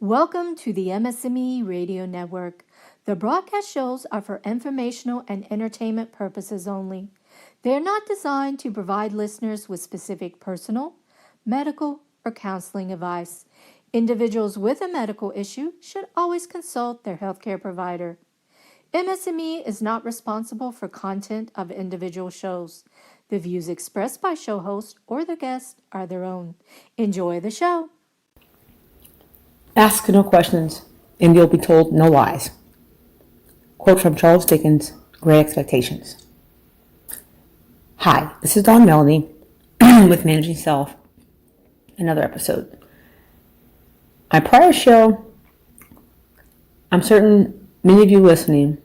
Welcome to the MS&Me Radio Network. The broadcast shows are for informational and entertainment purposes only. They are not designed to provide listeners with specific personal, medical, or counseling advice. Individuals with a medical issue should always consult their healthcare provider. MS&Me is not responsible for content of individual shows. The views expressed by show hosts or their guests are their own. Enjoy the show. Ask no questions, and you'll be told no lies. Quote from Charles Dickens' Great Expectations. Hi, this is Dawn Melanie with Managing Self, another episode. My prior show, I'm certain many of you listening,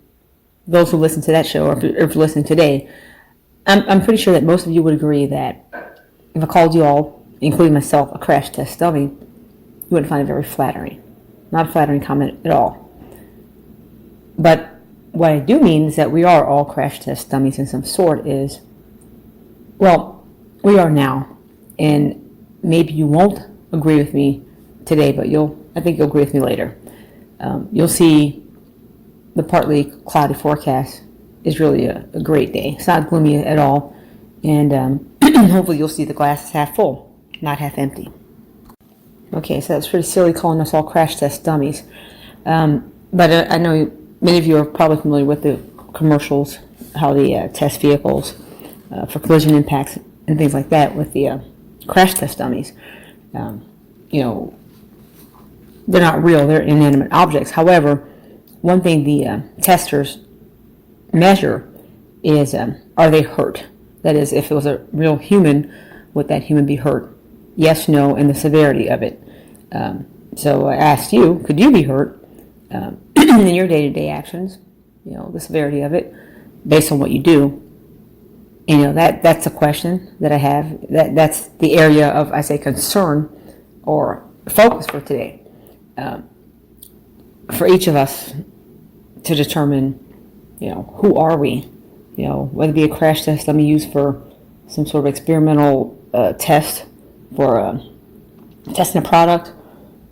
those who listen to that show, or if you're listening today, I'm pretty sure that most of you would agree that if I called you all, including myself, a crash test dummy, you wouldn't find it very flattering. Not a flattering comment at all. But what I do mean is that we are all crash test dummies in some sort is, well, we are now. And maybe you won't agree with me today, but I think you'll agree with me later. You'll see the partly cloudy forecast is really a great day. It's not gloomy at all. And hopefully you'll see the glass is half full, not half empty. Okay, so that's pretty silly calling us all crash test dummies. But I know many of you are probably familiar with the commercials, how they test vehicles for collision impacts and things like that with the crash test dummies. They're not real, they're inanimate objects. However, one thing the testers measure is, are they hurt? That is, if it was a real human, would that human be hurt? Yes, no, and the severity of it. So I asked you, could you be hurt in your day-to-day actions? The severity of it, based on what you do. That's a question that I have. That's the area of, I say, concern or focus for today. For each of us to determine, who are we? Whether it be a crash test let me use for some sort of experimental test for testing a product,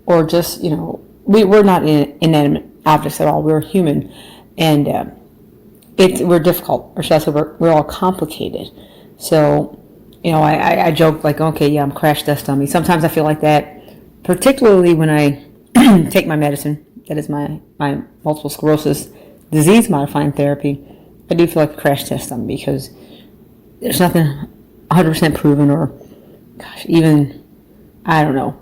or just, we're not inanimate objects at all. We're human, and we're difficult, or should I say we're all complicated. So, I joke like, okay, yeah, I'm crash test dummy. Sometimes I feel like that, particularly when I take my medicine. That is my multiple sclerosis disease modifying therapy. I do feel like a crash test dummy because there's nothing 100% proven, or even, I don't know.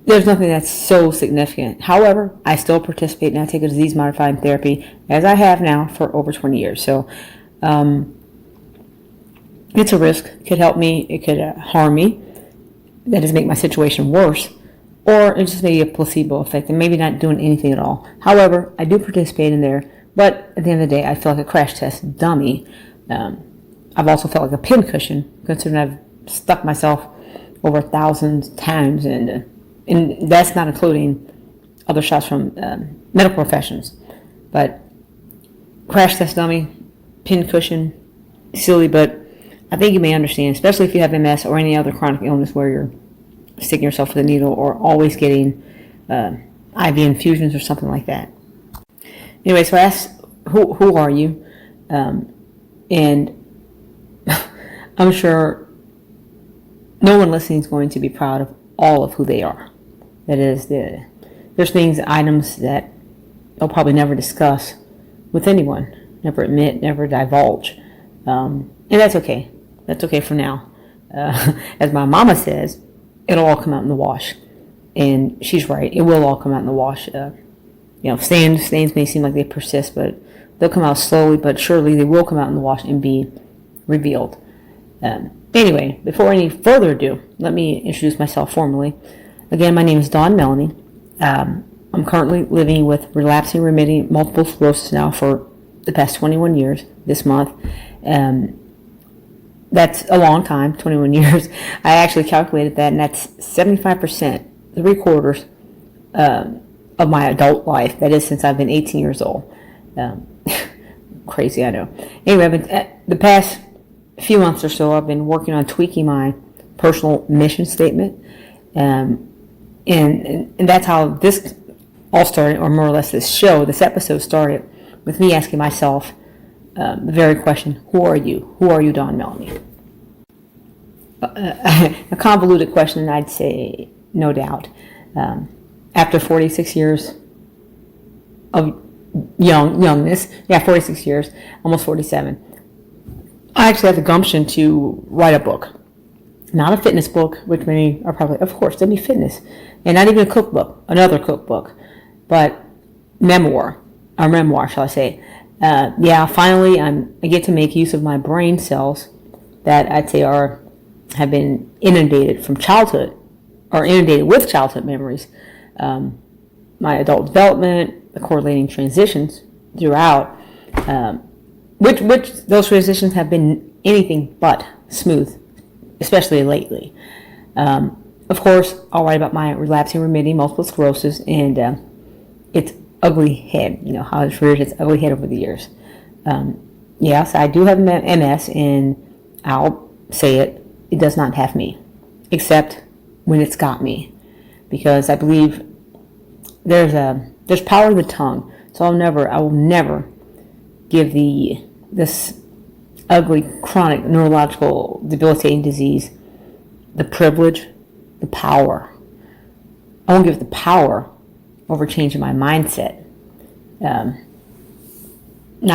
There's nothing that's so significant. However, I still participate and I take a disease-modifying therapy, as I have now for over 20 years. So it's a risk. It could help me. It could harm me. That is, make my situation worse. Or it's just maybe a placebo effect and maybe not doing anything at all. However, I do participate in there. But at the end of the day, I feel like a crash test dummy. I've also felt like a pincushion, considering I've stuck myself over 1,000 times, and that's not including other shots from medical professions. But crash test dummy, pincushion, silly, but I think you may understand, especially if you have MS or any other chronic illness where you're sticking yourself with a needle or always getting IV infusions or something like that. Anyway, so I asked, who are you? And I'm sure no one listening is going to be proud of all of who they are. That is, there's things, items that they'll probably never discuss with anyone, never admit, never divulge. And that's okay. That's okay for now. As my mama says, it'll all come out in the wash. And she's right. It will all come out in the wash. Stains may seem like they persist, but they'll come out slowly, but surely they will come out in the wash and be revealed. Anyway, before any further ado, let me introduce myself formally. Again, my name is Dawn Melanie. I'm currently living with relapsing remitting multiple sclerosis now for the past 21 years this month. That's a long time, 21 years. I actually calculated that, and that's 75%, 3/4 of my adult life. That is since I've been 18 years old. Crazy, I know. Anyway, the past few months or so, I've been working on tweaking my personal mission statement. and that's how this all started, or more or less this episode started with me asking myself the very question, who are you? Who are you, Dawn Melanie? A convoluted question, I'd say, no doubt. After 46 years of youngness, 46 years, almost 47, I actually had the gumption to write a book. Not a fitness book, which many are probably, of course, there'd be fitness. And not even a cookbook, another cookbook, but memoir, shall I say. Finally, I get to make use of my brain cells that I'd say have been inundated from childhood, or inundated with childhood memories. My adult development, the correlating transitions throughout, which those transitions have been anything but smooth, especially lately. Of course, I'll write about my relapsing remitting multiple sclerosis and its ugly head, how it's reared its ugly head over the years. Yes, I do have MS, and I'll say it does not have me, except when it's got me, because I believe there's power in the tongue. So I will never give this ugly, chronic, neurological, debilitating disease the privilege, the power. I won't give it the power over changing my mindset. Not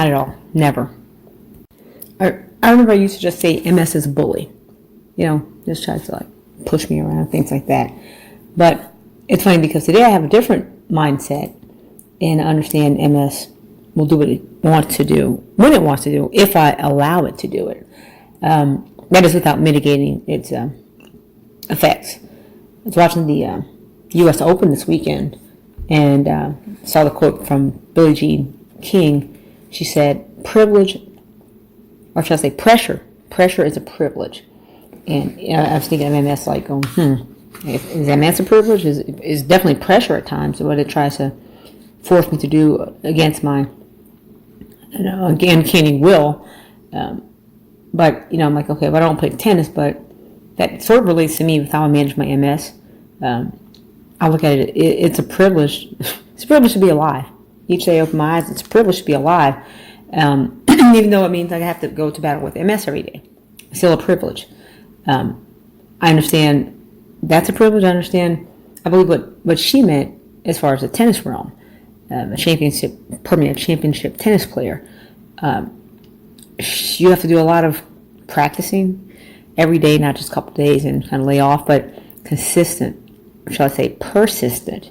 at all. Never. I remember I used to just say MS is a bully. Just try to push me around, things like that. But it's funny because today I have a different mindset, and I understand MS will do what it wants to do, when it wants to do, if I allow it to do it. That is without mitigating its effects. I was watching the U.S. Open this weekend, and saw the quote from Billie Jean King. She said, privilege, or should I say pressure? Pressure is a privilege. And I was thinking of MS like, is MS a privilege? Is definitely pressure at times, what it tries to force me to do against my uncanny will. But I'm like, okay, well, I don't play tennis, but that sort of relates to me with how I manage my MS. I look at it, it's a privilege. It's a privilege to be alive. Each day I open my eyes, it's a privilege to be alive. Even though it means I have to go to battle with MS every day. It's still a privilege. I understand that's a privilege. I believe what she meant as far as the tennis realm. A championship tennis player. You have to do a lot of practicing every day, not just a couple days and kind of lay off, but consistent, shall I say, persistent,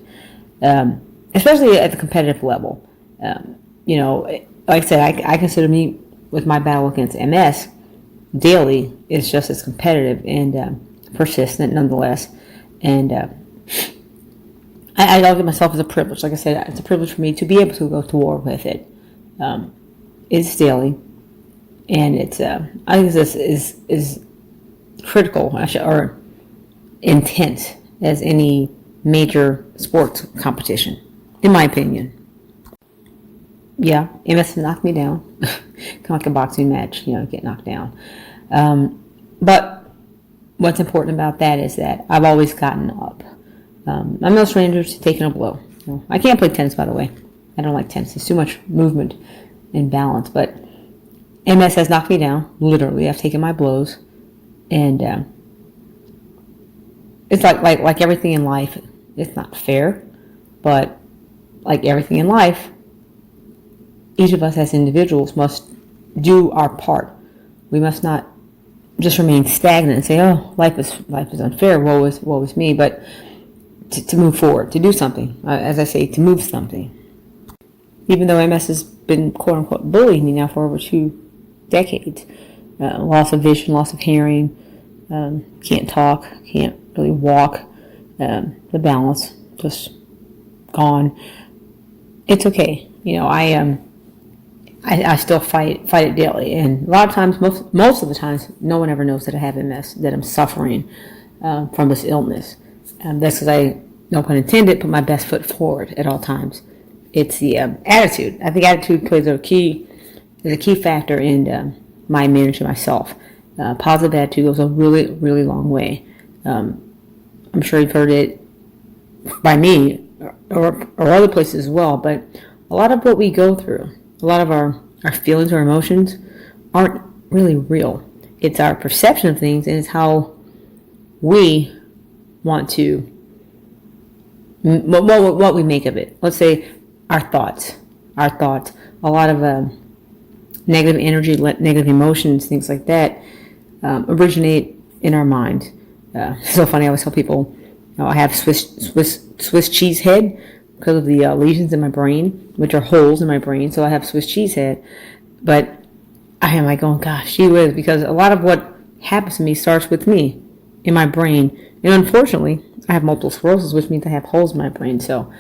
especially at the competitive level. Like I said, I consider me, with my battle against MS, daily is just as competitive and persistent nonetheless. And I don't give myself as a privilege. Like I said, it's a privilege for me to be able to go to war with it. It's daily, and it's I think this is critical or intense as any major sports competition, in my opinion. Yeah, MS knocked me down, kind of like a boxing match, get knocked down. But what's important about that is that I've always gotten up. I'm no stranger to taking a blow. I can't play tennis, by the way. I don't like tennis. It's too much movement and balance. But MS has knocked me down. Literally, I've taken my blows, and it's like everything in life. It's not fair, but like everything in life, each of us as individuals must do our part. We must not just remain stagnant and say, "Oh, life is unfair. Woe is me." But to move forward, to do something. As I say, to move something. Even though MS has been quote unquote bullying me now for over 2 decades, loss of vision, loss of hearing, can't talk, can't really walk, the balance just gone. It's okay. I still fight it daily, and a lot of times, most of the times, no one ever knows that I have MS, that I'm suffering from this illness. That's because I, no pun intended, put my best foot forward at all times. It's the attitude. I think attitude is a key factor in my managing myself. Positive attitude goes a really, really long way. I'm sure you've heard it by me or other places as well, but a lot of what we go through, a lot of our feelings or emotions aren't really real. It's our perception of things, and it's how we want to, what we make of it. Let's say our thoughts, a lot of negative energy, negative emotions, things like that originate in our mind. It's so funny, I always tell people, I have Swiss cheese head because of the lesions in my brain, which are holes in my brain, so I have Swiss cheese head. But I am like going, gosh, gee whiz, because a lot of what happens to me starts with me, in my brain. And unfortunately, I have multiple sclerosis, which means I have holes in my brain. So,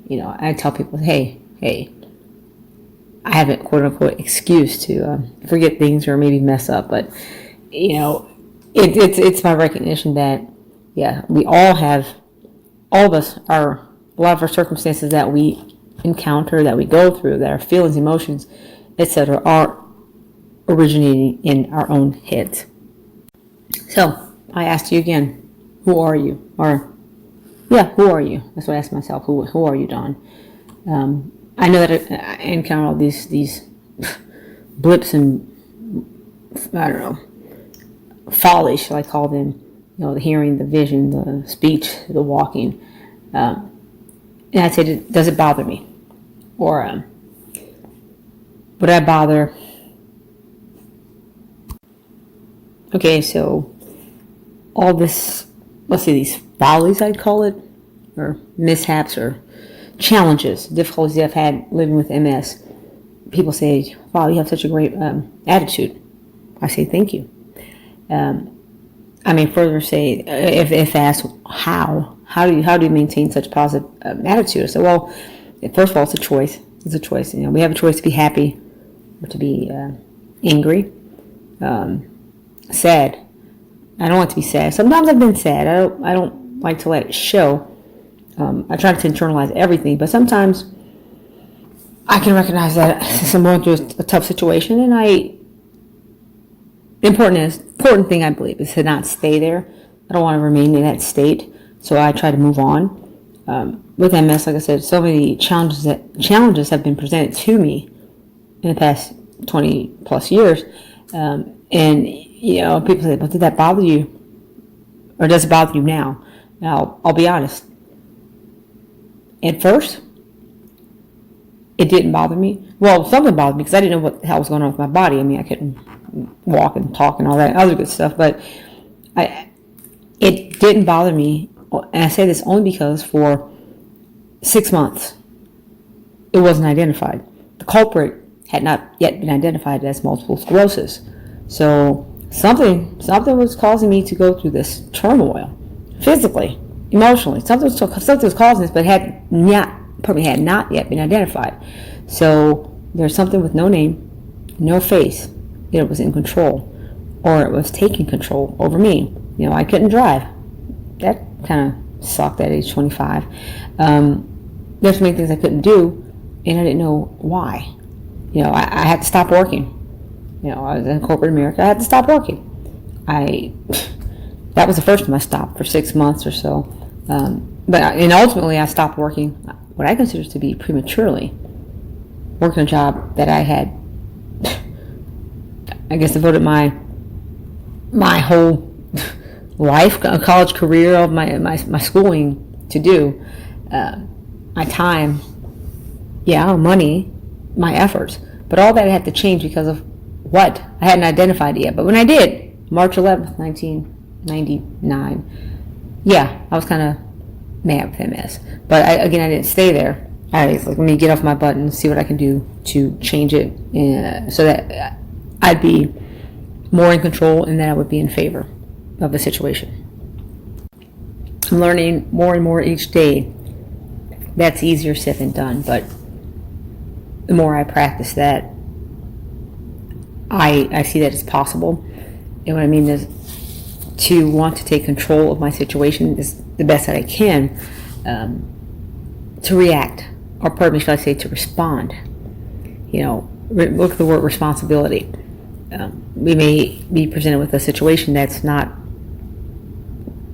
I tell people, hey, I have a quote-unquote excuse to forget things or maybe mess up. But, it's my recognition that, yeah, we all of us are, a lot of our circumstances that we encounter, that we go through, that our feelings, emotions, etc., are originating in our own heads. So, I asked you again, who are you? Or, yeah, who are you? That's what I asked myself. Who are you, Dawn? I know that I encounter all these blips and, I don't know, folly, shall I call them? The hearing, the vision, the speech, the walking. And I said, does it bother me? Or would I bother? Okay, so all this, let's say these follies, I'd call it, or mishaps or challenges, difficulties that I've had living with MS. People say, wow, you have such a great attitude. I say, thank you. I may further say, if asked, how do you maintain such positive attitude? I say, well, first of all, it's a choice. It's a choice. We have a choice to be happy or to be angry, sad. I don't like to be sad. Sometimes I've been sad. I don't like to let it show. I try to internalize everything, but sometimes I can recognize that I'm going through a tough situation, and important thing I believe is to not stay there. I don't want to remain in that state, so I try to move on. With MS, like I said, so many challenges have been presented to me in the past 20 plus years, and people say, "But did that bother you, or does it bother you now?" Now, I'll be honest. At first, it didn't bother me. Well, something bothered me because I didn't know what the hell was going on with my body. I mean, I couldn't walk and talk and all that other good stuff, but it didn't bother me. And I say this only because for 6 months, it wasn't identified. The culprit had not yet been identified as multiple sclerosis. So something was causing me to go through this turmoil, physically, emotionally. Something was causing this, but had not yet been identified. So there's something with no name, no face. It was in control, or it was taking control over me. I couldn't drive. That kind of sucked at age 25. There's so many things I couldn't do, and I didn't know why. I had to stop working. I was in corporate America. I had to stop working. That was the first time I stopped for 6 months or so. But ultimately I stopped working what I consider to be prematurely, working a job that I had, I guess, devoted my whole life, college career, of my schooling to do, my time, money, my efforts. But all that had to change because of what? I hadn't identified it yet. But when I did, March 11th, 1999, I was kind of mad with MS. But I didn't stay there. I was like, let me get off my butt and see what I can do to change it so that I'd be more in control and that I would be in favor of the situation. I'm learning more and more each day. That's easier said than done, but the more I practice that, I see that it's possible. And what I mean is to want to take control of my situation is the best that I can, to react, or pardon me, should I say, to respond. Look at the word responsibility. We may be presented with a situation that's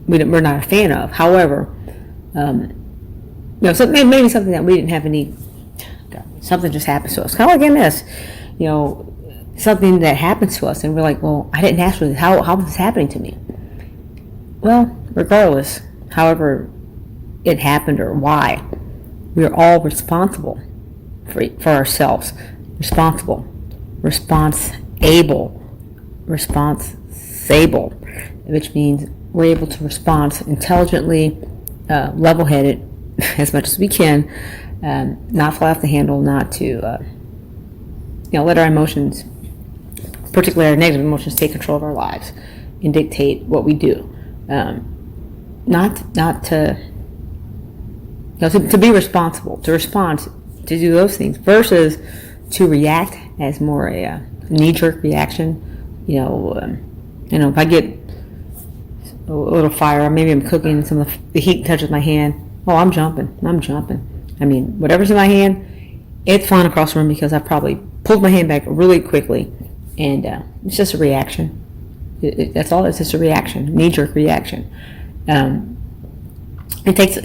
we're not a fan of. However, maybe something that we didn't have any, something just happened to us. Kind of like MS, something that happens to us, and we're like, well, I didn't ask for this. How is this happening to me? Well, regardless, however it happened or why, we are all responsible for ourselves. Responsible, response-able, which means we're able to respond intelligently, level-headed as much as we can, not fly off the handle, not to let our emotions, particularly our negative emotions, take control of our lives and dictate what we do. Not to be responsible, to respond, to do those things, versus to react as more a knee-jerk reaction. If I get a little fire, maybe I'm cooking, some of the heat touches my hand, oh, I'm jumping. I mean, whatever's in my hand, it's flying across the room because I probably pulled my hand back really quickly, and it's just a reaction. That's all. It's just a reaction, knee-jerk reaction. It takes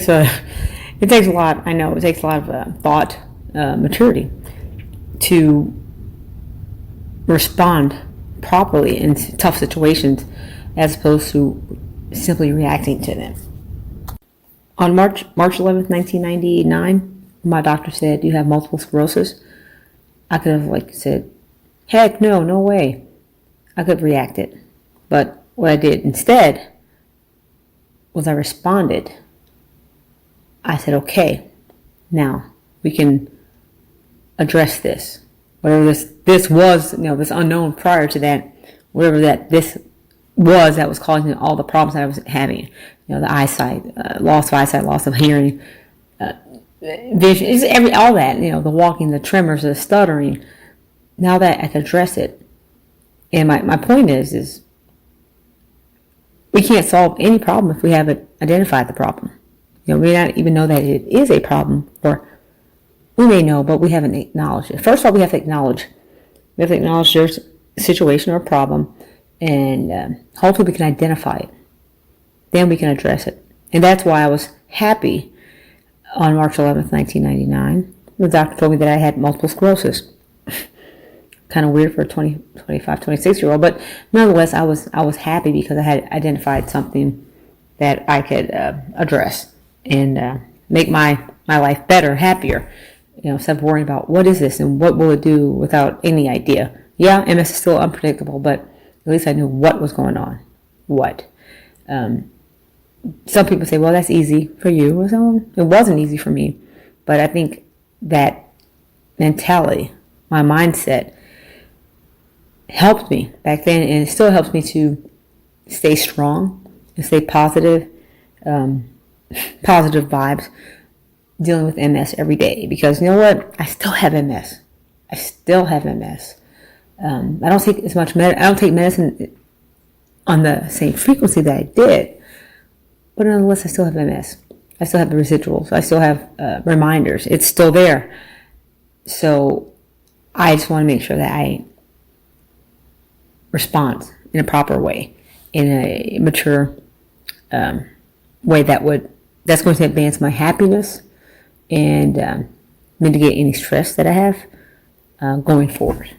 a lot. I know it takes a lot of thought, maturity, to respond properly in tough situations, as opposed to simply reacting to them. On March 11th, 1999, my doctor said, you have multiple sclerosis. I could have said, heck no way. I could have reacted. But what I did instead was I responded. I said, okay, now we can address this. Whatever this was, this unknown prior to that, whatever this was that was causing all the problems that I was having. The eyesight, loss of eyesight, loss of hearing, vision, all that, the walking, the tremors, the stuttering. Now that I can address it. And my point is we can't solve any problem if we haven't identified the problem. We may not even know that it is a problem, or we may know, but we haven't acknowledged it. First of all, we have to acknowledge there's a situation or a problem, and hopefully we can identify it. Then we can address it. And that's why I was happy on March 11th, 1999. The doctor told me that I had multiple sclerosis. Kind of weird for a 25, 26-year-old, but nonetheless, I was happy because I had identified something that I could address and make my life better, happier. Instead of worrying about what is this and what will it do without any idea. Yeah, MS is still unpredictable, but at least I knew what was going on. What? Some people say, well, that's easy for you. So it wasn't easy for me. But I think that mentality, my mindset, helped me back then, and it still helps me to stay strong and stay positive, positive vibes, dealing with MS every day. Because you know what? I still have MS. I don't take as much I don't take medicine on the same frequency that I did, but nonetheless, I still have MS. I still have the residuals. I still have reminders. It's still there. So I just want to make sure that I respond in a proper way, in a mature way that's going to advance my happiness and mitigate any stress that I have going forward.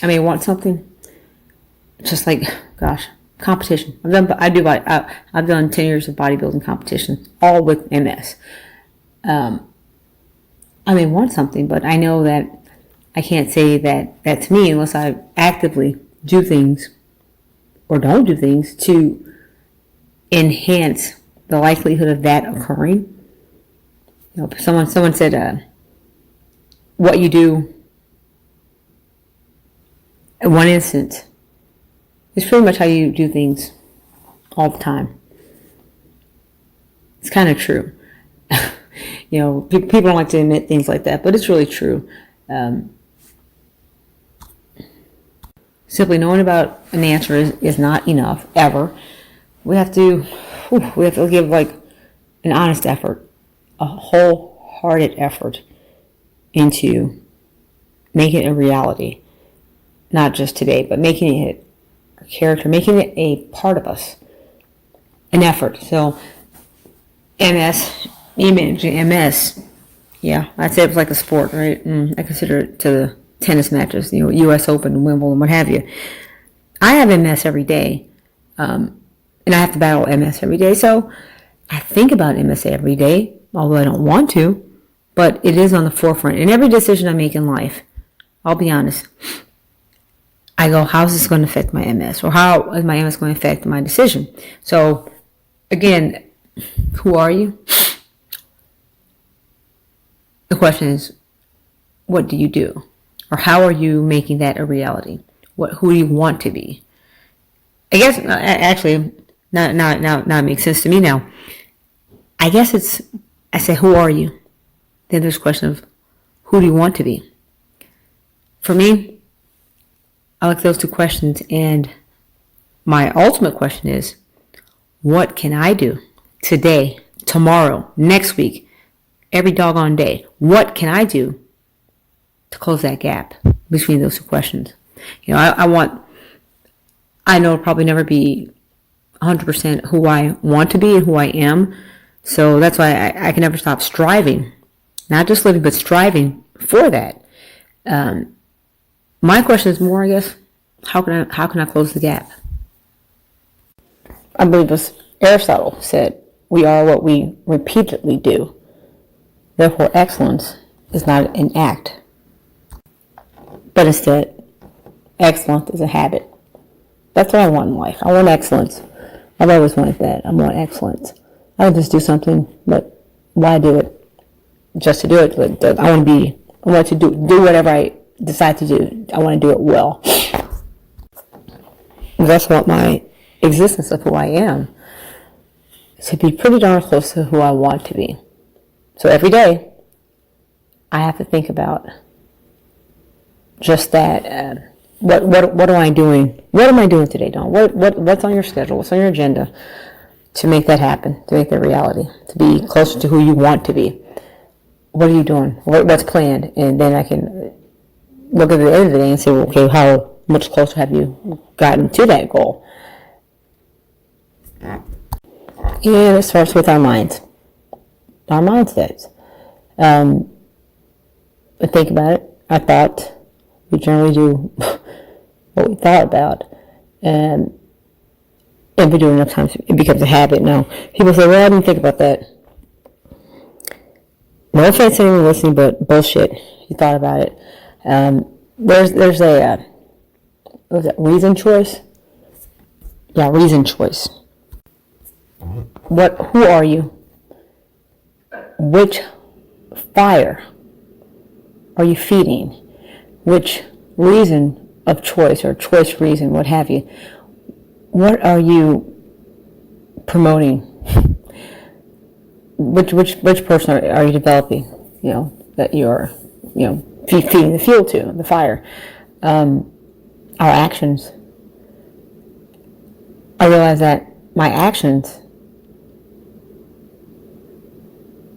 I may want something, just like, competition. I've done 10 years of bodybuilding competition, all with MS. I may want something, but I know that I can't say that that's me unless I actively do things or don't do things to enhance the likelihood of that occurring. Someone said, what you do in one instance is pretty much how you do things all the time. It's kind of true. People don't like to admit things like that, but it's really true. Simply knowing about an answer is not enough, ever. We have to give an honest effort, a wholehearted effort into making it a reality. Not just today, but making it a character, making it a part of us. An effort. So MS, me managing MS. Yeah, I'd say it was like a sport, right? I consider it to the tennis matches, U.S. Open, Wimbledon, what have you. I have MS every day, and I have to battle MS every day. So I think about MS every day, although I don't want to, but it is on the forefront. In every decision I make in life, I'll be honest, I go, how is this going to affect my MS? Or how is my MS going to affect my decision? So, again, who are you? The question is, what do you do? Or how are you making that a reality? Who do you want to be? I guess, actually, now it makes sense to me now. I guess I say, who are you? Then there's a question of, who do you want to be? For me, I like those two questions, and my ultimate question is, what can I do today, tomorrow, next week, every doggone day? What can I do to close that gap between those two questions? I know it'll probably never be 100% who I want to be and who I am, so that's why I can never stop striving, not just living, but striving for that. My question is more, I guess, how can I close the gap? I believe it was Aristotle said, we are what we repeatedly do. Therefore, excellence is not an act, but instead, excellence is a habit. That's what I want in life. I want excellence. I've always wanted that. I want excellence. I don't just do something, but why do it? Just to do it. I want to do whatever I decide to do. I want to do it well. That's what my existence of who I am, to be pretty darn close to who I want to be. So every day, I have to think about just that. What am I doing? What am I doing today, Dawn? What's on your schedule? What's on your agenda to make that happen? To make that reality? To be closer to who you want to be? What are you doing? What's planned? And then I can look at the end of the day and say, well, okay, how much closer have you gotten to that goal? And it starts with our minds, our mindsets. But think about it. I thought we generally do what we thought about, and if we do it enough times, it becomes a habit. Now, people say, well, I didn't think about that. No offense to anyone listening, but bullshit. You thought about it. There's a, what was that, reason choice? Yeah, reason choice. Who are you? Which fire are you feeding? Which reason of choice or choice reason, what have you? What are you promoting? Which person are you developing? That you're feeding the fuel to, the fire. Our actions. I realize that my actions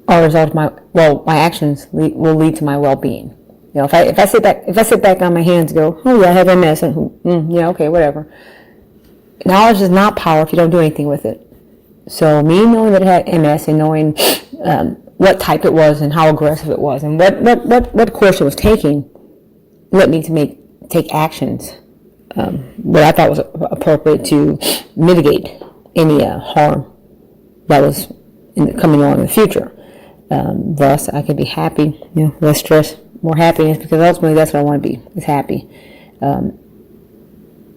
are a result of my actions will lead to my well-being. If I sit back on my hands and go, oh yeah, I have MS, and yeah, okay, whatever. Knowledge is not power if you don't do anything with it. So me knowing that I had MS and knowing what type it was and how aggressive it was and what course it was taking led me to take actions that I thought was appropriate to mitigate any harm that was coming on in the future. Thus, I could be happy, less stress, more happiness, because ultimately that's what I want to be, is happy.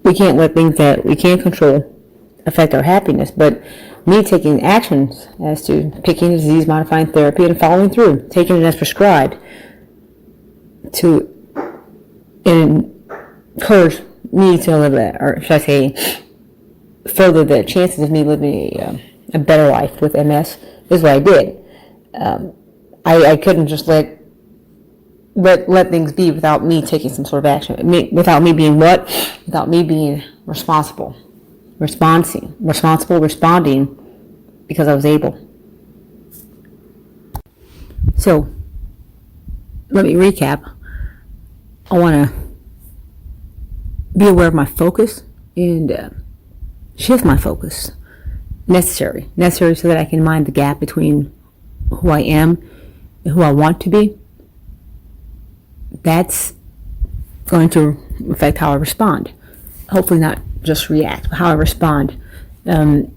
We can't let things that we can't control affect our happiness, but me taking actions as to picking a disease-modifying therapy and following through, taking it as prescribed, to encourage me to live, or should I say, further the chances of me living a better life with MS, is what I did. I couldn't just let things be without me taking some sort of action. Without me being what? Without me being responsible, responding, because I was able. So, let me recap. I want to be aware of my focus and shift my focus necessary so that I can mind the gap between who I am and who I want to be. That's going to affect how I respond. Hopefully not just react, but how I respond. The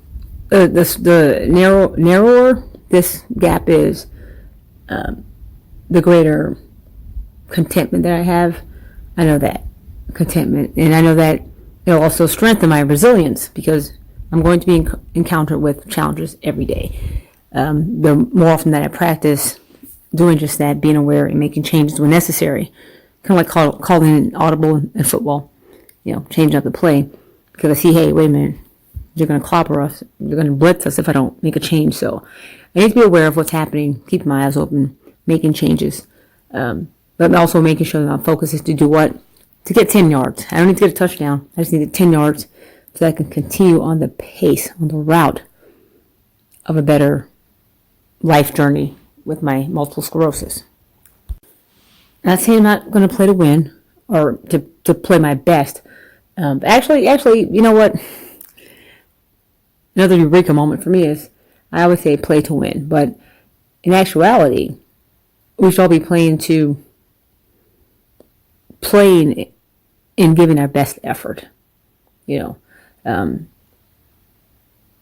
narrower this gap is, the greater contentment that I have. I know that contentment, and I know that it'll also strengthen my resilience because I'm going to be encountered with challenges every day. The more often that I practice doing just that, being aware and making changes when necessary, kind of like calling an audible in football, changing up the play, because I see, hey, wait a minute, you're going to clobber us, you're going to blitz us if I don't make a change. So I need to be aware of what's happening, keeping my eyes open, making changes, but also making sure that my focus is to do what? To get 10 yards. I don't need to get a touchdown. I just need to get 10 yards so that I can continue on the pace, on the route of a better life journey with my multiple sclerosis. Not saying I'm not going to play to win or to play my best. Actually, you know what? Another eureka moment for me is I always say play to win, but in actuality, we should all be playing and giving our best effort.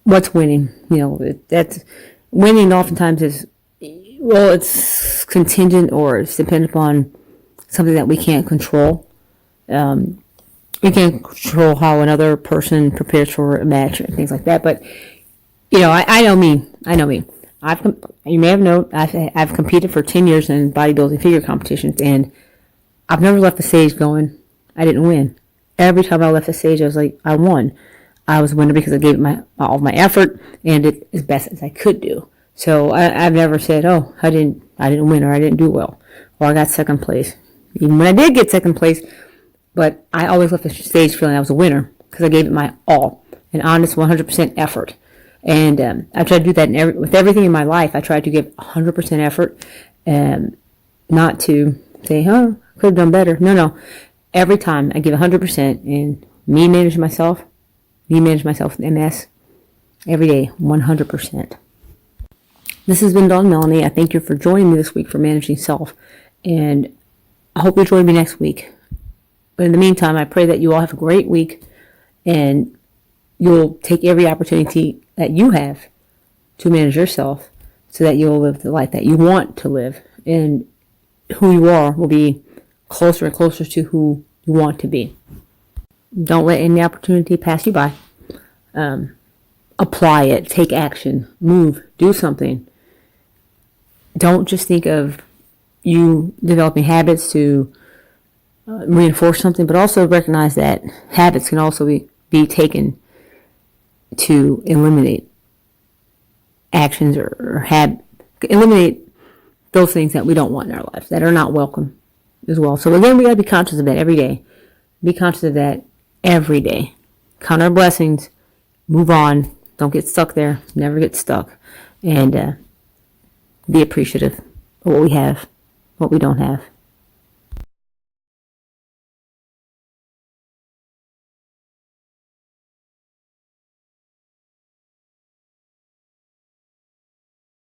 What's winning? That's winning. Oftentimes is, well, it's contingent or it's dependent upon something that we can't control. We can't control how another person prepares for a match and things like that. But I know me. You may have known I've competed for 10 years in bodybuilding figure competitions, and I've never left the stage going, I didn't win. Every time I left the stage, I was like, I won. I was a winner because I gave it all my effort and it as best as I could do. So I've never said, oh, I didn't win, or I didn't do well, or I got second place. Even when I did get second place, but I always left the stage feeling I was a winner because I gave it my all, an honest 100% effort. And I try to do that with everything in my life. I try to give 100% effort, and not to say, oh, could have done better. No. Every time I give 100%, and me manage myself with MS, every day, 100%. This has been Dawn Melanie. I thank you for joining me this week for Managing Self, and I hope you join me next week. But in the meantime, I pray that you all have a great week, and you'll take every opportunity that you have to manage yourself so that you'll live the life that you want to live, and who you are will be closer and closer to who you want to be. Don't let any opportunity pass you by. Apply it, take action, move, do something. Don't just think of you developing habits to reinforce something, but also recognize that habits can also be taken to eliminate actions or eliminate those things that we don't want in our lives, that are not welcome as well. So again, we got to be conscious of that every day. Be conscious of that every day. Count our blessings. Move on. Don't get stuck there. Never get stuck. And be appreciative of what we have, what we don't have.